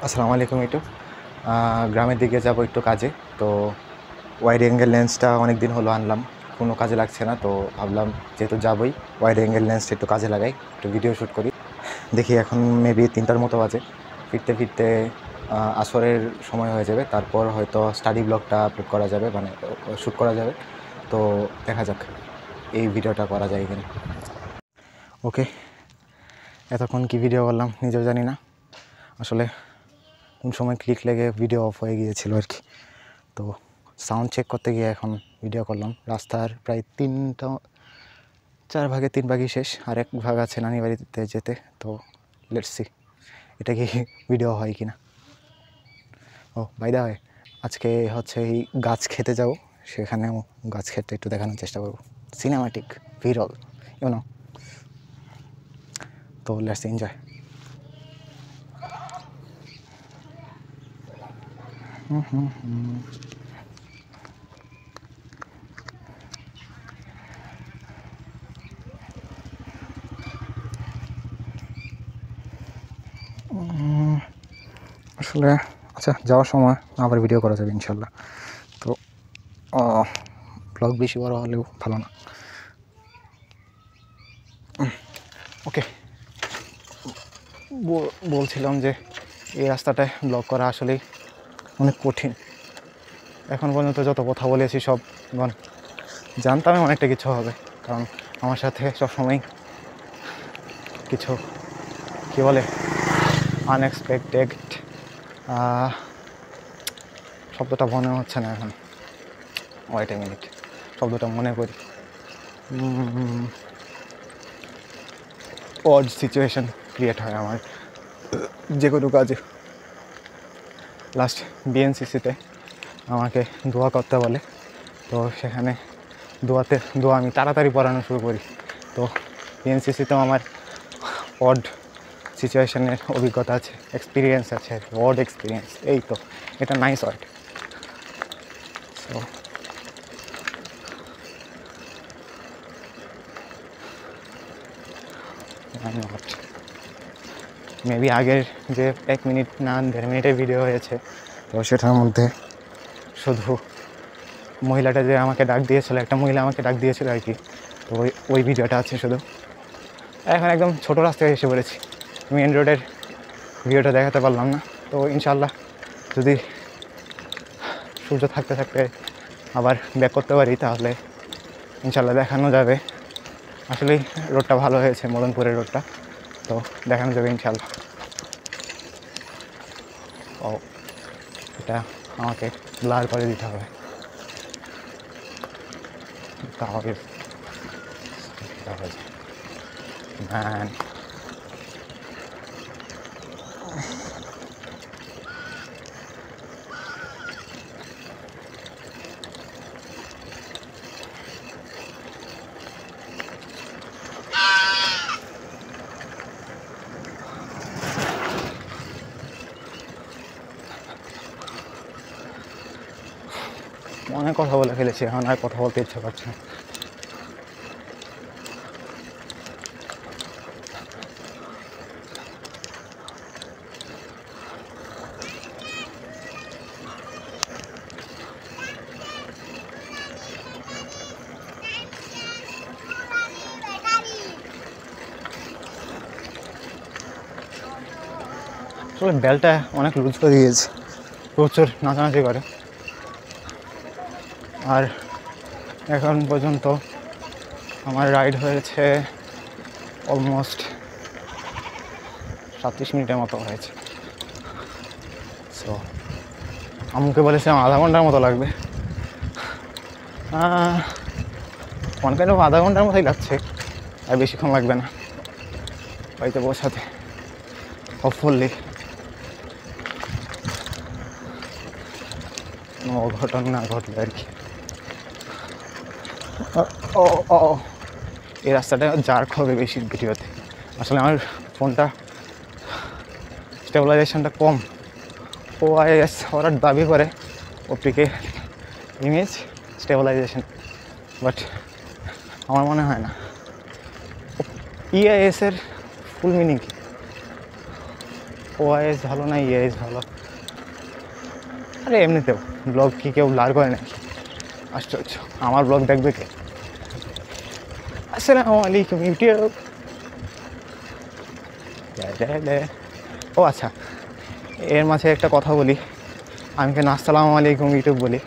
আসসালামু আলাইকুম। একটু গ্রামের দিকে যাব একটু কাজে। তো ওয়াইড অ্যাঙ্গেল লেন্সটা অনেক দিন হলো আনলাম, কোনো কাজে লাগছে না। তো ভাবলাম যেহেতু যাবই, ওয়াইড অ্যাঙ্গেল লেন্সটা একটু কাজে লাগাই, একটু ভিডিও শ্যুট করি। দেখি এখন মেবি 3টার মতো বাজে। ফিরতে ফিরতে আসরের সময় হয়ে যাবে। তারপর হয়তো স্টাডি ব্লগটা আপলোড করা যাবে, মানে শ্যুট করা যাবে। তো দেখা যাক এই ভিডিওটা করা যায় কিনা। ওকে, এতক্ষণ কি ভিডিও করলাম নিজেও জানি না। আসলে কোন সময় ক্লিক লেগে ভিডিও অফ হয়ে গিয়েছিল আর কি। তো সাউন্ড চেক করতে গিয়ে এখন ভিডিও করলাম। রাস্তার প্রায় 4/3 শেষ, আর 1 ভাগ আছে নানি বাড়িতে যেতে। তো লেটস সি এটা কি ভিডিও হয় কি না। ও বাই দা ওয়ে, আজকে হচ্ছে এই গাছ খেতে যাব, সেখানেও গাছ খেতে একটু দেখানোর চেষ্টা করব, সিনেমাটিক ভিরল ইউনো। তো লেটস এনজয়। আসলে আচ্ছা, যাওয়ার সময় আবার ভিডিও করা যাবে ইনশাল্লাহ। তো ব্লগ বেশি বড় হলেও ভালো না। ওকে, বলছিলাম যে এই রাস্তাটায় ব্লগ করা আসলেই অনেক কঠিন। এখন পর্যন্ত যত কথা বলেছি সব জানতাম অনেকটা কিছু হবে, কারণ আমার সাথে সবসময় কিছু কী বলে আনএক্সপেক্টেড, শব্দটা মনে হচ্ছে না এখন, ওয়েট এ মিনিট, শব্দটা মনে করি। অড সিচুয়েশন ক্রিয়েট হয় আমার যে কোনো কাজে। লাস্ট বিএনসিসিতে আমাকে দোয়া করতে বলে, তো সেখানে দোয়া আমি তাড়াতাড়ি পড়ানো শুরু করি। তো বিএনসিসিতেও আমার অড সিচুয়েশনের অভিজ্ঞতা আছে, এক্সপিরিয়েন্স আছে, অড এক্সপিরিয়েন্স। এই তো এটা নাইস ওয়ার্ড। সো মেবি আগের যে 1 মিনিট না 1.5 মিনিটের ভিডিও হয়েছে, তো সেটার মধ্যে শুধু মহিলাটা যে আমাকে ডাক দিয়েছিল, একটা মহিলা আমাকে ডাক দিয়েছিল আর কি। তো ওই ভিডিওটা আছে শুধু। এখন একদম ছোটো রাস্তায় এসে পড়েছি, মেন রোডের ভিডিওটা দেখাতে পারলাম না। তো ইনশাল্লাহ যদি সূর্য থাকতে থাকতে আবার ব্যাক করতে পারি তাহলে ইনশাল্লাহ দেখানো যাবে। আসলেই রোডটা ভালো হয়েছে, মদনপুরের রোডটা, তো দেখানো যাবে ইনশাল্লাহ। ও এটা আমাকে ব্লার করে দিতে হবে, তাহলে ম্যান। অনেক কথা বলে ফেলেছি, এখন আর কথা বলতে ইচ্ছা করছে না। আসলে বেলটা অনেক লুজ করে দিয়েছে, প্রচুর নাচানাচি করে। আর এখন পর্যন্ত আমার রাইড হয়েছে অলমোস্ট 37 মিনিটের মতো হয়েছে। সো আম্মুকে বলেছিলাম আধা ঘন্টার মতো লাগবে, অনেক আধা ঘন্টার মতোই লাগছে, আর বেশিক্ষণ লাগবে না বাড়িতে পৌঁছাতে। হোপফুলি কোনো অঘটন না ঘটবে আর কি। ও ও এই রাস্তাটা জার্ক হবে বেশি ভিডিওতে। আসলে আমার ফোনটা স্টেবিলাইজেশনটা কম, ওআইএস ওরা দাবি করে ওপিকে ইমেজ স্টেবিলাইজেশন, বাট আমার মনে হয় না। ইআইএসের ফুল মিনিং কি? ওআইএস ভালো না ইএস ভালো? আরে এমনিতেও ব্লগ কি কেউ ব্লার করে নাকি? আশ্চর্য, আমার ব্লগ দেখবে কে? আসসালামু আলাইকুম ইউটিউব। ও আচ্ছা, এর মাঝে একটা কথা বলি, আমি কেন আসসালামু আলাইকুম ইউটিউব বলি?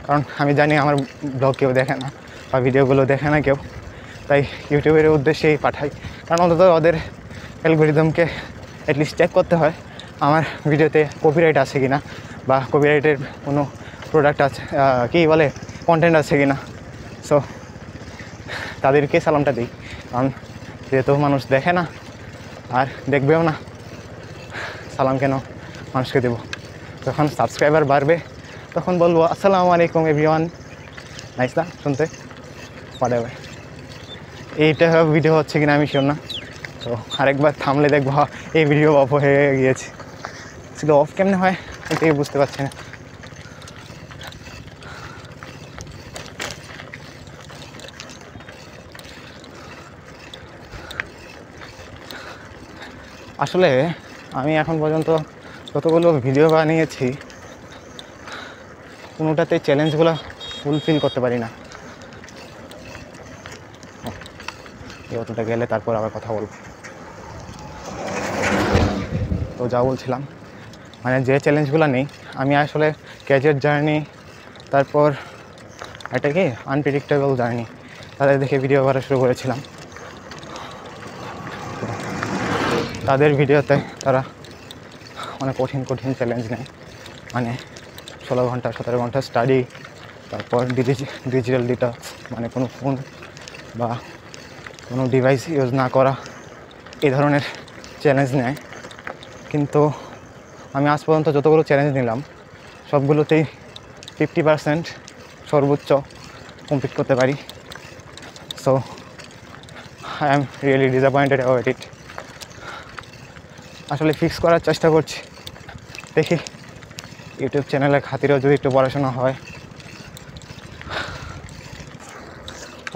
কারণ আমি জানি আমার ব্লগ কেউ দেখে না বা ভিডিওগুলো দেখে না কেউ, তাই ইউটিউবের উদ্দেশ্যেই পাঠাই। কারণ অন্তত ওদের অ্যালগরিদমকে অ্যাটলিস্ট চেক করতে হয় আমার ভিডিওতে কপিরাইট আছে কি না, বা কপিরাইটের কোনো প্রোডাক্ট আছে কী বলে কন্টেন্ট আছে কি না। সো তাদেরকে সালামটা দিই, কারণ যেহেতু মানুষ দেখে না আর দেখবেও না, সালাম কেন মানুষকে দেবো? যখন সাবস্ক্রাইবার বাড়বে তখন বলবো আসসালামু আলাইকুম এভরিওয়ান। নাইস না শুনতে? পাঠাবে। এইটা ভিডিও হচ্ছে কিনা আমি শিওর না, তো আরেকবার থামলে দেখবো এই ভিডিও অফ হয়ে গিয়েছে। শুধু অফ কেমনে হয় এটাই বুঝতে পারছি না। আসলে আমি এখন পর্যন্ত যতগুলো ভিডিও বানিয়েছি কোনোটাতে চ্যালেঞ্জগুলো ফুলফিল করতে পারি না। অতটা গেলে তারপর আবার কথা বলবো। তো যা বলছিলাম, মানে যে চ্যালেঞ্জগুলো নেই, আমি আসলে ক্যারিয়ার জার্নি, তারপর এটা কি আনপ্রেডিক্টেবল জার্নি, তাদের দেখে ভিডিও করা শুরু করেছিলাম। তাদের ভিডিওতে তারা অনেক কঠিন কঠিন চ্যালেঞ্জ নেয়, মানে 16 ঘন্টা 17 ঘন্টা স্টাডি, তারপর ডিজিটাল ডিটক্স, মানে কোনো ফোন বা কোনো ডিভাইস ইউজ না করা, এই ধরনের চ্যালেঞ্জ নেয়। কিন্তু আমি আজ পর্যন্ত যতগুলো চ্যালেঞ্জ নিলাম সবগুলোতেই 50% সর্বোচ্চ কমপ্লিট করতে পারি। So I am really disappointed about it. আসলে ফিক্স করার চেষ্টা করছি, দেখি ইউটিউব চ্যানেলের খাতিরেও যদি একটু পড়াশোনা হয়।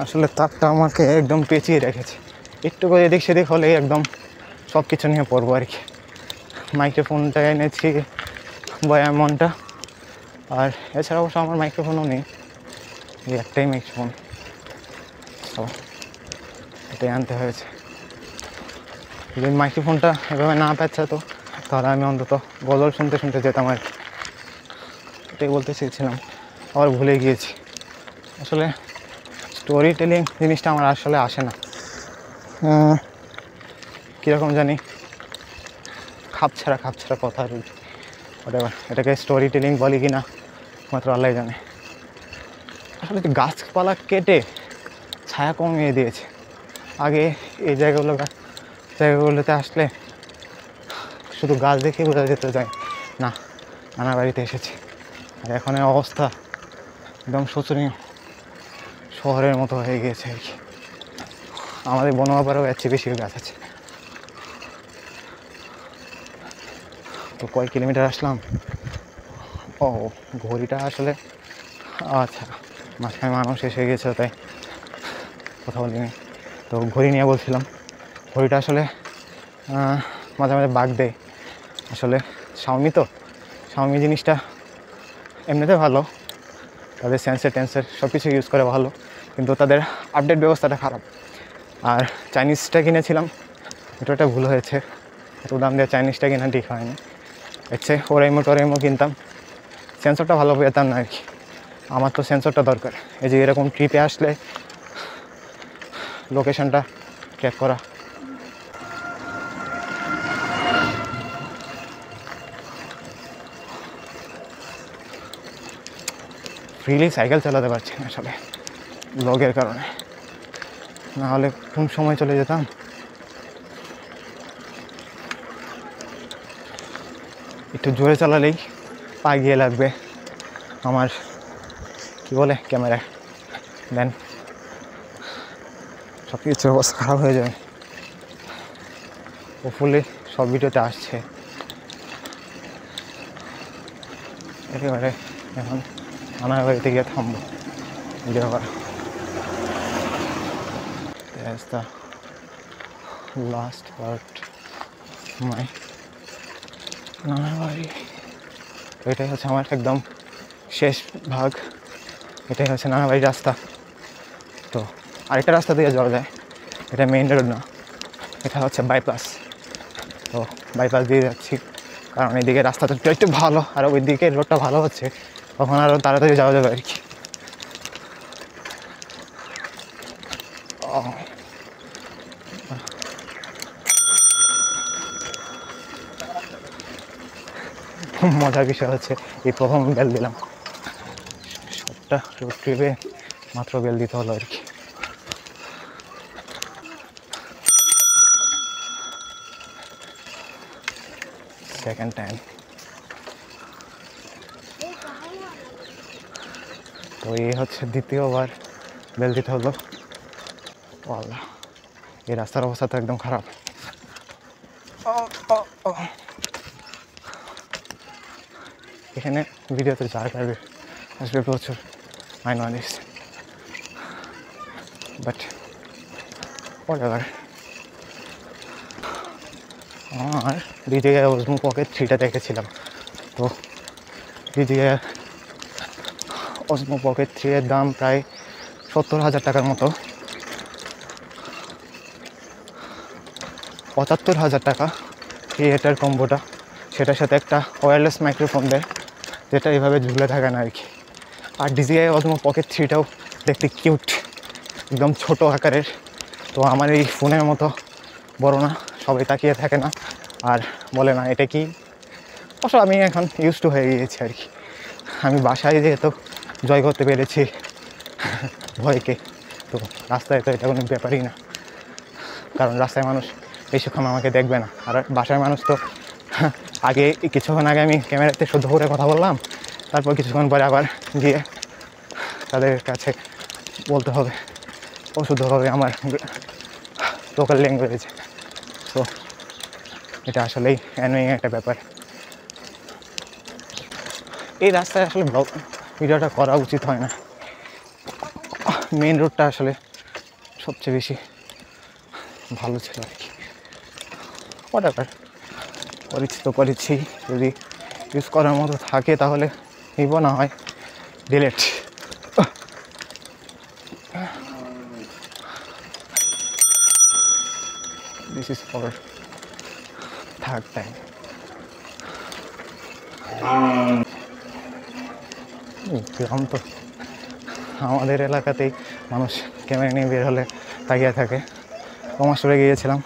আসলে তারটা আমাকে একদম পেঁচিয়ে রেখেছে, একটু করে এদিক সেদিক হলেই একদম সব কিছু নিয়ে পড়বো আর কি। মাইক্রোফোনটা এনেছি বা এমনটা, আর এছাড়া অবশ্য আমার মাইক্রোফোনও নেই, এই একটাই মাইক্রোফোন, তো এটাই আনতে হয়েছে। যদি মাইক্রোফোনটা এভাবে না পেঁচাতো তাহলে আমি অন্তত গজল শুনতে শুনতে যেতাম আর কি। এটাই বলতে চেয়েছিলাম, আবার ভুলে গিয়েছি। আসলে স্টোরি টেলিং জিনিসটা আমার আসলে আসে না, কীরকম জানি খাপছাড়া কথা হোয়াটএভার, এটাকে স্টোরি টেলিং বলি কি না মাত্র আল্লাহ জানে। আসলে গাছপালা কেটে ছায়া কমিয়ে দিয়েছে। আগে এই জায়গাগুলোতে আসলে শুধু গাছ দেখে বোঝা যেতে যায় না নানা বাড়িতে এসেছি। আর এখন অবস্থা একদম শোচনীয়, শহরের মতো হয়ে গিয়েছে আর কি। আমাদের বনবাবারও এর চেয়ে বেশি গাছ আছে। তো কয় কিলোমিটার আসলাম? ও ঘড়িটা আসলে, আচ্ছা মাঝখানে মানুষ এসে গেছে তাই কথা বলিনি। তো ঘড়ি নিয়ে বলছিলাম, ঘড়িটা আসলে মাঝে মাঝে বাগ দেয়। আসলে শাওমি জিনিসটা এমনিতে ভালো, তাদের সেন্সর সব কিছু ইউজ করে ভালো, কিন্তু তাদের আপডেট ব্যবস্থাটা খারাপ। আর চাইনিজটা কিনেছিলাম, এটা ভুল হয়েছে, এত দাম দিয়ে চাইনিজটা কিনা ঠিক হয়নি। হচ্ছে ওরাইমো কিনতাম, সেন্সরটা ভালো পেতাম না আর কি। আমার তো সেন্সরটা দরকার, এই যে এরকম ট্রিপে আসলে লোকেশনটা ট্র্যাক করা। ফ্রিলি সাইকেল চালাতে পারছি না আসলে ব্লগের কারণে, না হলে কোন সময় চলে যেতাম। একটু জোরে চালালেই পা গিয়ে লাগবে আমার, কি বলে, ক্যামেরা, দেন সব কিছু অবস্থা খারাপ হয়ে যাবে। হোপফুলি সব ভিডিওতে আসছে একেবারে। এখন আমার বাড়িতে গিয়ে থামবো ভিডিও করা। That's the last part of my নানা বাড়ি। তো এটাই হচ্ছে আমার একদম শেষ ভাগ, এটাই হচ্ছে নানা বাড়ির রাস্তা। তো আরেকটা রাস্তা দিয়ে যাওয়া যায়, এটা মেইন রোড না, এটা হচ্ছে বাইপাস। তো বাইপাস দিয়ে যাচ্ছি কারণ এইদিকে রাস্তাটা একটু ভালো, আর ওই দিকে রোডটা ভালো হচ্ছে, তখন আরও তাড়াতাড়ি যাওয়া যাবে আর কি। মজার বিষয় হচ্ছে এই প্রথম বেল দিলাম, সবটা রোড ট্রিপে মাত্র বেল দিতে হলো আর কি। Second time. তো এই হচ্ছে দ্বিতীয়বার বেল দিতে হলো। আল্লাহ, এই রাস্তার অবস্থা তো একদম খারাপ। এখানে ভিডিওতে যা করবে আসবে প্রচুর, I know this, but whatever। আমার দ্বিতীয় ওজমো পকেট 3টা দেখেছিলাম, তো দ্বিতীয় ওজমো পকেট 3 এর দাম প্রায় 70,000 টাকার মতো, 75,000 টাকা ক্রিয়েটার কম্বোটা, সেটার সাথে একটা ওয়্যারলেস মাইক্রোফোন দেয় যেটা এইভাবে ঝুলে থাকে না আর কি। আর DJI ওজমো পকেট 3টাও দেখতে কিউট, একদম ছোট আকারের। তো আমার এই ফোনের মতো বড় না, সবাই তাকিয়ে থাকে না আর বলে না এটা কি। অবশ্য আমি এখন ইউজ টু হয়ে গিয়েছি আর কি। আমি বাসায় যেহেতু জয় করতে পেরেছি ভয়কে, তো রাস্তায় তো এটা কোনো ব্যাপারই না, কারণ রাস্তায় মানুষ বেশিক্ষণ আমাকে দেখবে না। আর বাসায় মানুষ তো আগে কিছুক্ষণ আগে আমি ক্যামেরাতে শুদ্ধ করে কথা বললাম, তারপর কিছুক্ষণ পরে আবার গিয়ে তাদের কাছে বলতে হবে অশুদ্ধভাবে আমার লোকাল ল্যাঙ্গুয়েজ। তো এটা আসলেই অ্যানোয়িং একটা ব্যাপার। এই রাস্তায় আসলে ব্লগ ভিডিওটা করা উচিত হয় না, মেন রোডটা আসলে সবচেয়ে বেশি ভালো ছিল আর কি। হোয়াটএভার, করেছি তো করেছি, যদি ইউজ করার মতো থাকে তাহলে নিব, না হয় delete. This is for third time. গ্রাম তো, আমাদের এলাকাতেই মানুষ ক্যামেরা নিয়ে বের হলে তাকিয়ে থাকে। কমার্শিয়ালে গিয়েছিলাম,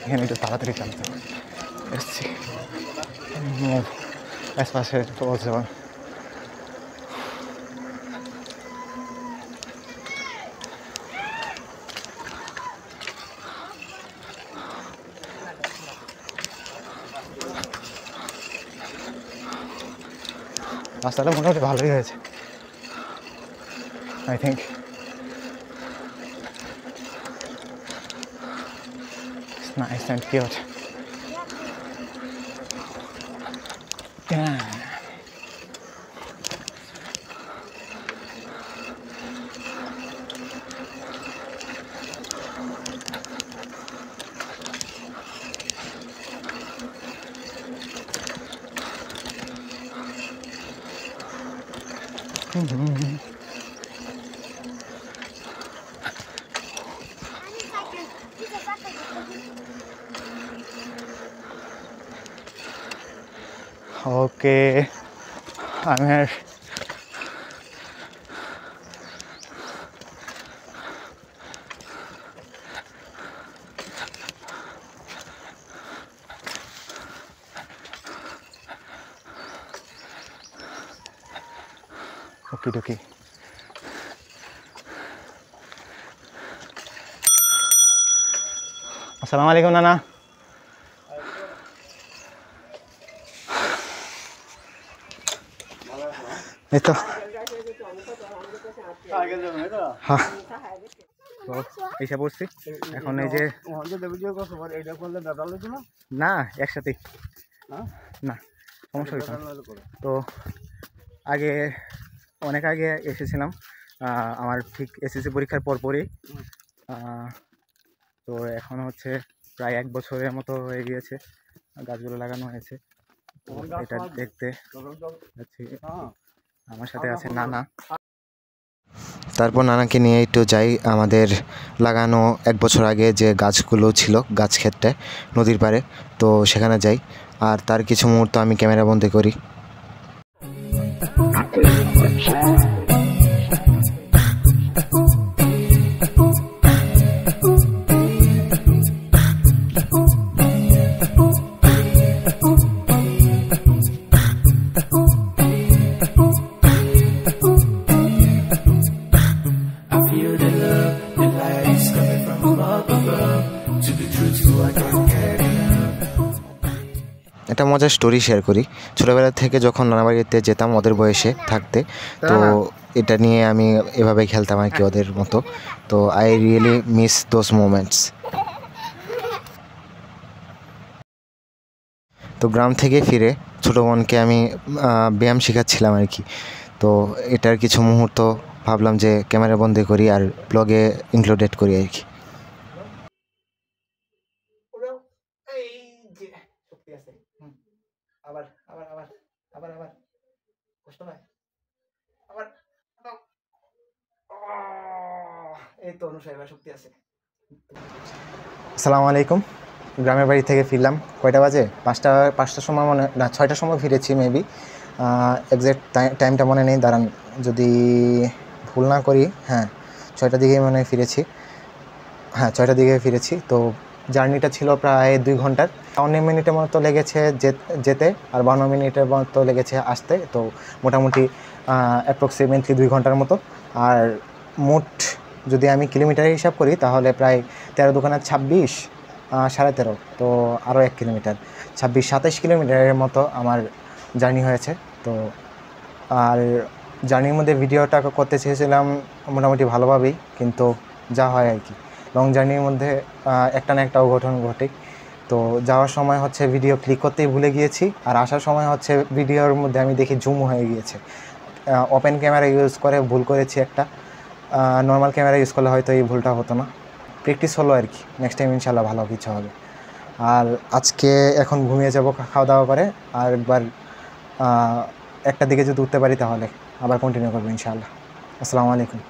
এখানে একটু তাড়াতাড়ি চালাতে হবে, এসছি as fast as possible। রাস্তাটা মোটামুটি ভালোই হয়েছে, I think. It's nice and cute. Yeah. Okay, I'm here. Okie dokie. Assalamu alaikum Nana. এই তো হ্যাঁ, তো এসে পড়ছি এখন। এই যে না একসাথেই না, সমস্যা হয়েছে না। তো আগে অনেক আগে এসেছিলাম, আমার ঠিক এসএসসি পরীক্ষার পরপরই তো এখন হচ্ছে প্রায় 1 বছরের মতো হয়ে গিয়েছে গাছগুলো লাগানো হয়েছে। তো এটা দেখতে যাচ্ছি, আমার সাথে আছে নানা। তারপর নানাকে নিয়ে একটু যাই আমাদের লাগানো 1 বছর আগে যে গাছগুলো ছিল গাছ ক্ষেতটা নদীর পাড়ে, তো সেখানে যাই আর তার কিছু মুহূর্ত আমি ক্যামেরা বন্দি করি। একটা মজার স্টোরি শেয়ার করি। ছোটোবেলা থেকে যখন নানা বাড়িতে যেতাম ওদের বয়সে থাকতে, তো এটা নিয়ে আমি এভাবে খেলতাম আর কি ওদের মতো। তো I really miss those moments. তো গ্রাম থেকে ফিরে ছোটো বোনকে আমি ব্যায়াম শেখাচ্ছিলাম আর কি। তো এটার কিছু মুহূর্ত ভাবলাম যে ক্যামেরা বন্দি করি আর ব্লগে ইনক্লুডেড করি আর কি। আবার আবার আবার আবার আবার কষ্ট হয় আবার। এই তো অনুসারী শক্তি আছে। আসসালামু আলাইকুম। গ্রামের বাড়ি থেকে ফিরলাম কয়টা বাজে? 5টার সময় মনে না 6টার সময় ফিরেছি মেবি। এক্স্যাক্ট টাইমটা মনে নেই, দাঁড়ান যদি ভুল না করি। হ্যাঁ 6টার দিকেই মনে ফিরেছি। হ্যাঁ 6টার দিকে ফিরেছি। তো জার্নিটা ছিল প্রায় 2 ঘন্টার। 19 মিনিটের মতো লেগেছে যেতে আর 52 মিনিটের মতো লেগেছে আসতে। তো মোটামুটি অ্যাপ্রক্সিমেটলি 2 ঘন্টার মতো। আর মোট যদি আমি কিলোমিটারের হিসাব করি তাহলে প্রায় 13 দোকানে 26, 13.5, তো আরও 1 কিলোমিটার, 26-27 কিলোমিটারের মতো আমার জার্নি হয়েছে। তো আর জার্নির মধ্যে ভিডিওটা করতে চেয়েছিলাম মোটামুটি ভালোভাবেই, কিন্তু যা হয় আর কি, লং জার্নির মধ্যে একটা না একটা অঘটন ঘটে। তো যাওয়ার সময় হচ্ছে ভিডিও ক্লিক করতেই ভুলে গিয়েছি, আর আসার সময় হচ্ছে ভিডিওর মধ্যে আমি দেখি জুম হয়ে গিয়েছে। ওপেন ক্যামেরা ইউজ করে ভুল করেছি একটা, নর্মাল ক্যামেরা ইউজ করলে হয়তো এই ভুলটা হতো না। প্র্যাকটিস হলো আর কি, নেক্সট টাইম ইনশাল্লাহ ভালো কিছু হবে। আর আজকে এখন ঘুমিয়ে যাব খাওয়া দাওয়া করে, আর একবার 1টার দিকে যদি উঠতে পারি তাহলে আবার কন্টিনিউ করবো ইনশাআল্লাহ। আসসালামু আলাইকুম।